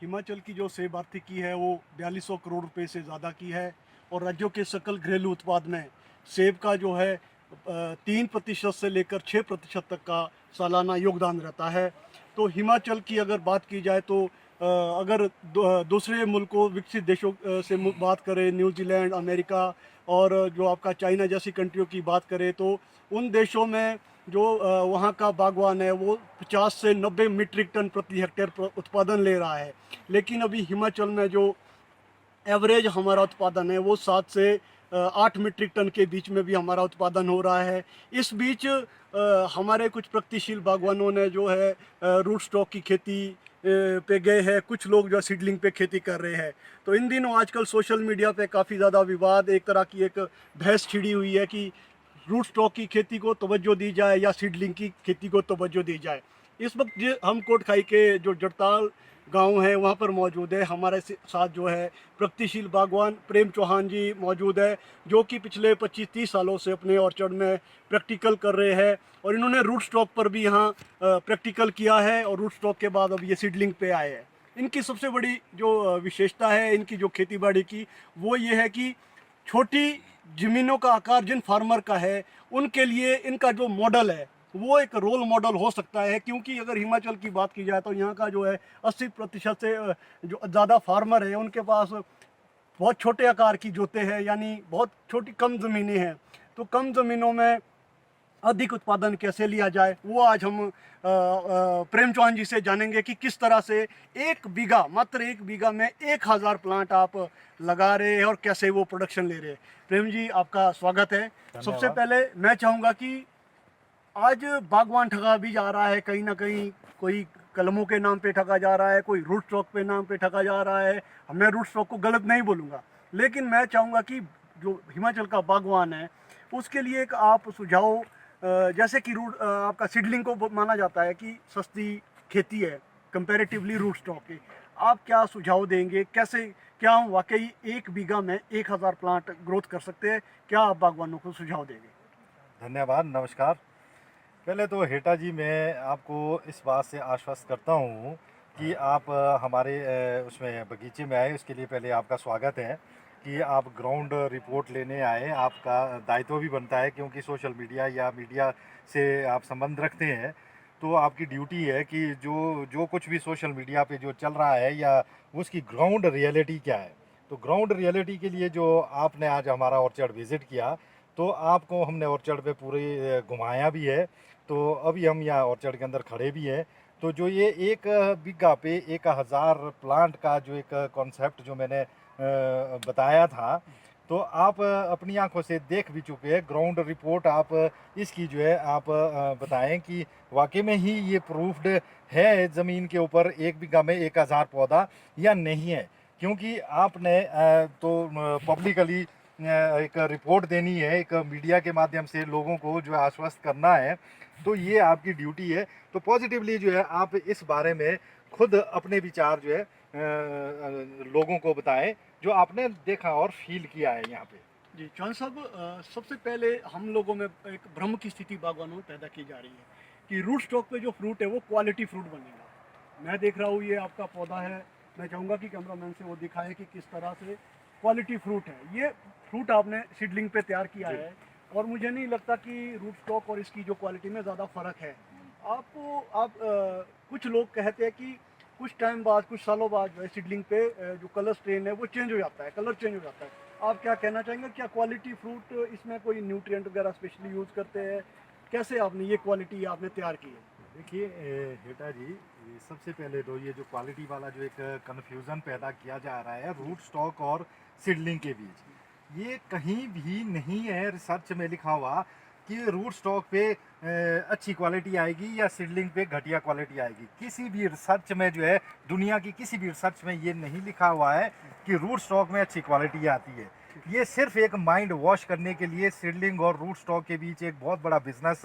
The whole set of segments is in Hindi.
हिमाचल की जो सेब आर्थिकी है वो 4200 करोड़ रुपए से ज़्यादा की है और राज्यों के सकल घरेलू उत्पाद में सेब का जो है 3% से लेकर 6% तक का सालाना योगदान रहता है। तो हिमाचल की अगर बात की जाए तो अगर दूसरे मुल्कों विकसित देशों से बात करें, न्यूजीलैंड, अमेरिका और जो आपका चाइना जैसी कंट्रियों की बात करें, तो उन देशों में जो वहाँ का बागवान है वो 50 से 90 मीट्रिक टन प्रति हेक्टेयर उत्पादन ले रहा है। लेकिन अभी हिमाचल में जो एवरेज हमारा उत्पादन है वो 7 से 8 मीट्रिक टन के बीच में भी हमारा उत्पादन हो रहा है। इस बीच हमारे कुछ प्रगतिशील बागवानों ने जो है रूट स्टॉक की खेती पे गए हैं, कुछ लोग जो सीडलिंग पे खेती कर रहे हैं। तो इन दिनों आजकल सोशल मीडिया पे काफ़ी ज़्यादा विवाद, एक तरह की एक बहस छिड़ी हुई है कि रूट स्टॉक की खेती को तवज्जो दी जाए या सीडलिंग की खेती को तवज्जो दी जाए। इस वक्त हम कोटखाई के जो जड़ताल गांव है वहाँ पर मौजूद है। हमारे साथ जो है प्रगतिशील बागवान प्रेम चौहान जी मौजूद है, जो कि पिछले 25-30 सालों से अपने ऑर्चर्ड में प्रैक्टिकल कर रहे हैं और इन्होंने रूट स्टॉक पर भी यहाँ प्रैक्टिकल किया है और रूट स्टॉक के बाद अब ये सीडलिंग पे आए हैं। इनकी सबसे बड़ी जो विशेषता है इनकी जो खेती बाड़ी की, वो ये है कि छोटी ज़मीनों का आकार जिन फार्मर का है उनके लिए इनका जो मॉडल है वो एक रोल मॉडल हो सकता है। क्योंकि अगर हिमाचल की बात की जाए तो यहाँ का जो है 80% से जो ज़्यादा फार्मर है उनके पास बहुत छोटे आकार की जोते हैं, यानी बहुत छोटी कम ज़मीनें हैं। तो कम ज़मीनों में अधिक उत्पादन कैसे लिया जाए वो आज हम प्रेम चौहान जी से जानेंगे कि किस तरह से मात्र एक बीघा में 1000 प्लांट आप लगा रहे हैं और कैसे वो प्रोडक्शन ले रहे हैं। प्रेम जी, आपका स्वागत है। सबसे धन्यवाद। पहले मैं चाहूँगा कि आज बागवान ठगा भी जा रहा है कहीं ना कहीं, कोई कलमों के नाम पे ठगा जा रहा है, कोई रूट स्टॉक पे नाम पे ठगा जा रहा है। मैं रूट स्टॉक को गलत नहीं बोलूँगा, लेकिन मैं चाहूँगा कि जो हिमाचल का बागवान है उसके लिए एक आप सुझाव, जैसे कि आपका सीडलिंग को माना जाता है कि सस्ती खेती है कंपैरेटिवली रूट स्टॉक की। आप क्या सुझाव देंगे, कैसे क्या हम वाकई एक बीघा में 1000 प्लांट ग्रोथ कर सकते हैं? क्या आप बागवानों को सुझाव देंगे? धन्यवाद, नमस्कार। पहले तो हेटा जी, मैं आपको इस बात से आश्वस्त करता हूँ कि आप हमारे उसमें बगीचे में आए, उसके लिए पहले आपका स्वागत है कि आप ग्राउंड रिपोर्ट लेने आए। आपका दायित्व भी बनता है, क्योंकि सोशल मीडिया या मीडिया से आप संबंध रखते हैं, तो आपकी ड्यूटी है कि जो जो कुछ भी सोशल मीडिया पे जो चल रहा है या उसकी ग्राउंड रियलिटी क्या है। तो ग्राउंड रियलिटी के लिए जो आपने आज हमारा ऑर्चर्ड विज़िट किया, तो आपको हमने ऑर्चर्ड पे पूरे घुमाया भी है। तो अभी हम यहाँ ऑर्चर्ड के अंदर खड़े भी हैं। तो जो ये एक बीघा पे 1000 प्लांट का जो एक कॉन्सेप्ट जो मैंने बताया था, तो आप अपनी आंखों से देख भी चुके हैं। ग्राउंड रिपोर्ट आप इसकी जो है आप बताएं कि वाकई में ही ये प्रूफ्ड है ज़मीन के ऊपर एक बीघा में 1000 पौधा या नहीं है। क्योंकि आपने तो पब्लिकली एक रिपोर्ट देनी है, एक मीडिया के माध्यम से लोगों को जो है आश्वस्त करना है, तो ये आपकी ड्यूटी है। तो पॉजिटिवली जो है आप इस बारे में खुद अपने विचार जो है लोगों को बताएं, जो आपने देखा और फील किया है यहाँ पे। जी चौहान साहब, सबसे पहले हम लोगों में एक भ्रम की स्थिति बागवानों में पैदा की जा रही है कि रूट स्टॉक पे जो फ्रूट है वो क्वालिटी फ्रूट बनेगा। मैं देख रहा हूँ ये आपका पौधा है, मैं चाहूँगा कि कैमरामैन से वो दिखाए कि किस तरह से क्वालिटी फ्रूट है। ये फ्रूट आपने सीडलिंग पे तैयार किया जी। है और मुझे नहीं लगता कि रूट स्टॉक और इसकी जो क्वालिटी में ज़्यादा फ़र्क है। कुछ लोग कहते हैं कि कुछ टाइम बाद, कुछ सालों बाद जो है सीडलिंग पे जो कलर स्ट्रेन है वो चेंज हो जाता है, कलर चेंज हो जाता है। आप क्या कहना चाहेंगे? क्या क्वालिटी फ्रूट इसमें कोई न्यूट्रिएंट वगैरह स्पेशली यूज़ करते हैं? कैसे आपने ये क्वालिटी आपने तैयार की है? देखिए हेटा जी, ये सबसे पहले तो ये जो क्वालिटी वाला जो एक कन्फ्यूज़न पैदा किया जा रहा है रूट स्टॉक और सीडलिंग के बीच, ये कहीं भी नहीं है रिसर्च में लिखा हुआ कि रूट स्टॉक पे अच्छी क्वालिटी आएगी या सीडलिंग पे घटिया क्वालिटी आएगी। किसी भी रिसर्च में जो है, दुनिया की किसी भी रिसर्च में ये नहीं लिखा हुआ है कि रूट स्टॉक में अच्छी क्वालिटी आती है। ये सिर्फ एक माइंड वॉश करने के लिए सीडलिंग और रूट स्टॉक के बीच एक बहुत बड़ा बिजनेस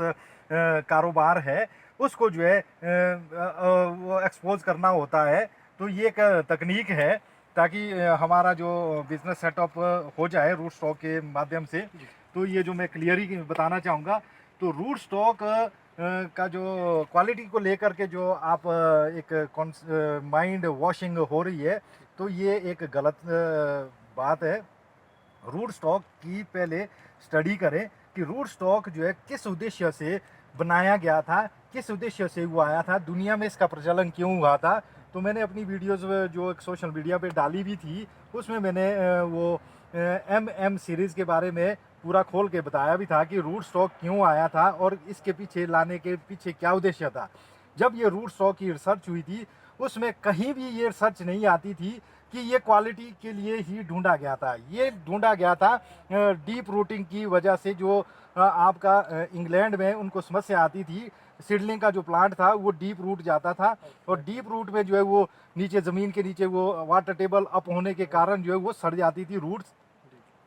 कारोबार है, उसको जो है वो एक्सपोज करना होता है। तो ये एक तकनीक है ताकि हमारा जो बिजनेस सेटअप हो जाए रूट स्टॉक के माध्यम से। जी। तो ये जो मैं क्लियरली बताना चाहूँगा, तो रूट स्टॉक का जो क्वालिटी को लेकर के जो आप एक माइंड वॉशिंग हो रही है, तो ये एक गलत बात है। रूट स्टॉक की पहले स्टडी करें कि रूट स्टॉक जो है किस उद्देश्य से बनाया गया था, किस उद्देश्य से वो आया था, दुनिया में इसका प्रचलन क्यों हुआ था। तो मैंने अपनी वीडियोस जो एक सोशल मीडिया पे डाली भी थी, उसमें मैंने वो MM सीरीज़ के बारे में पूरा खोल के बताया भी था कि रूट स्टॉक क्यों आया था और इसके पीछे लाने के पीछे क्या उद्देश्य था। जब ये रूट स्टॉक की रिसर्च हुई थी, उसमें कहीं भी ये रिसर्च नहीं आती थी कि ये क्वालिटी के लिए ही ढूंढा गया था। ये ढूंढा गया था डीप रूटिंग की वजह से, जो आपका इंग्लैंड में उनको समस्या आती थी। सीडलिंग का जो प्लांट था वो डीप रूट जाता था, और डीप रूट में जो है वो नीचे ज़मीन के नीचे वो वाटर टेबल अप होने के कारण जो है वो सड़ जाती थी रूट्स।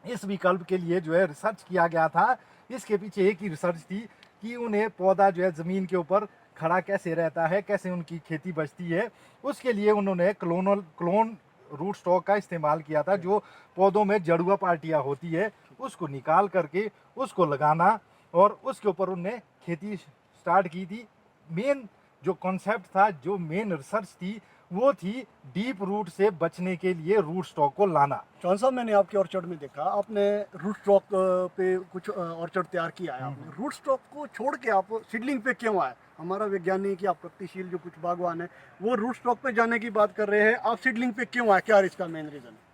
इस विकल्प के लिए जो है रिसर्च किया गया था। इसके पीछे एक ही रिसर्च थी कि उन्हें पौधा जो है ज़मीन के ऊपर खड़ा कैसे रहता है, कैसे उनकी खेती बचती है। उसके लिए उन्होंने क्लोन रूट स्टॉक का इस्तेमाल किया था। जो पौधों में जड़ुआ पार्टियाँ होती है उसको निकाल करके उसको लगाना, और उसके ऊपर उनने खेती स्टार्ट की थी। मेन जो कॉन्सेप्ट था, जो मेन रिसर्च थी, वो थी डीप रूट से बचने के लिए रूट स्टॉक को लाना। चौहान साहब, मैंने आपके ऑर्चर्ड में देखा, आपने रूट स्टॉक पे कुछ ऑर्चर्ड तैयार किया है आपने। रूट स्टॉक को छोड़ के आप सीडलिंग पे क्यों आए? हमारा वैज्ञानिक या प्रगतिशील जो कुछ बागवान है वो रूट स्टॉक पे जाने की बात कर रहे हैं, आप सीडलिंग पे क्यों आए? क्या इसका मेन रीज़न है?